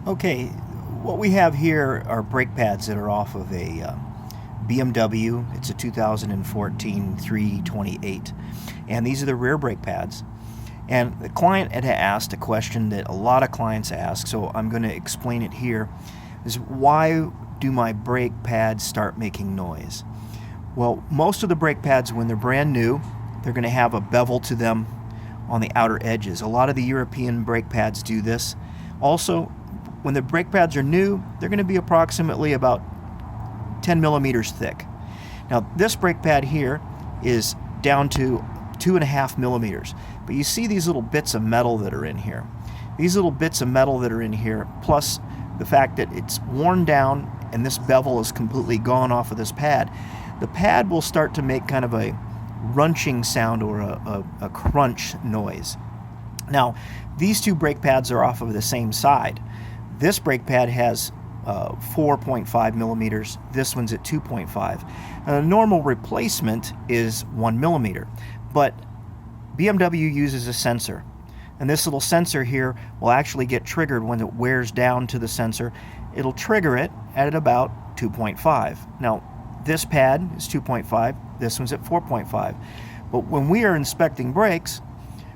Okay, what we have here are brake pads that are off of a BMW. It's a 2014 328. And these are the rear brake pads. And the client had asked a question that a lot of clients ask, so I'm going to explain it here, is why do my brake pads start making noise? Well, most of the brake pads, when they're brand new, they're going to have a bevel to them on the outer edges. A lot of the European brake pads do this. Also, when the brake pads are new, they're going to be approximately about 10 millimeters thick. Now, this brake pad here is down to 2.5 millimeters. But you see these little bits of metal that are in here. These little bits of metal that are in here, plus the fact that it's worn down and this bevel is completely gone off of this pad, the pad will start to make kind of a wrenching sound or a crunch noise. Now, these two brake pads are off of the same side. This brake pad has 4.5 millimeters. This one's at 2.5. A normal replacement is 1 millimeter, but BMW uses a sensor. And this little sensor here will actually get triggered when it wears down to the sensor. It'll trigger it at about 2.5. Now, this pad is 2.5. This one's at 4.5. But when we are inspecting brakes,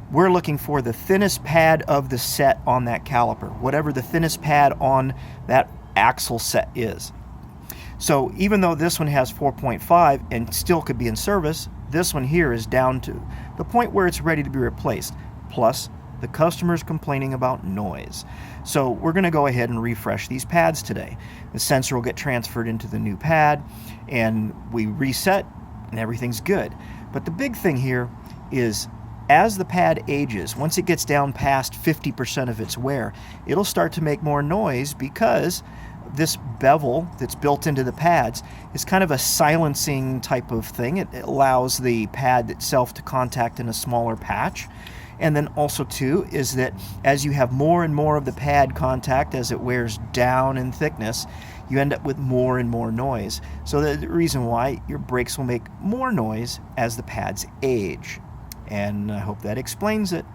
we're looking for the thinnest pad of the set on that caliper, whatever the thinnest pad on that axle set is. So even though this one has 4.5 and still could be in service, this one here is down to the point where it's ready to be replaced. Plus, the customer's complaining about noise. So we're going to go ahead and refresh these pads today. The sensor will get transferred into the new pad, and we reset, and everything's good. But the big thing here is, as the pad ages, once it gets down past 50% of its wear, it'll start to make more noise because this bevel that's built into the pads is kind of a silencing type of thing. It allows the pad itself to contact in a smaller patch. And then also too is that as you have more and more of the pad contact as it wears down in thickness, you end up with more and more noise. So the reason why your brakes will make more noise as the pads age. And I hope that explains it.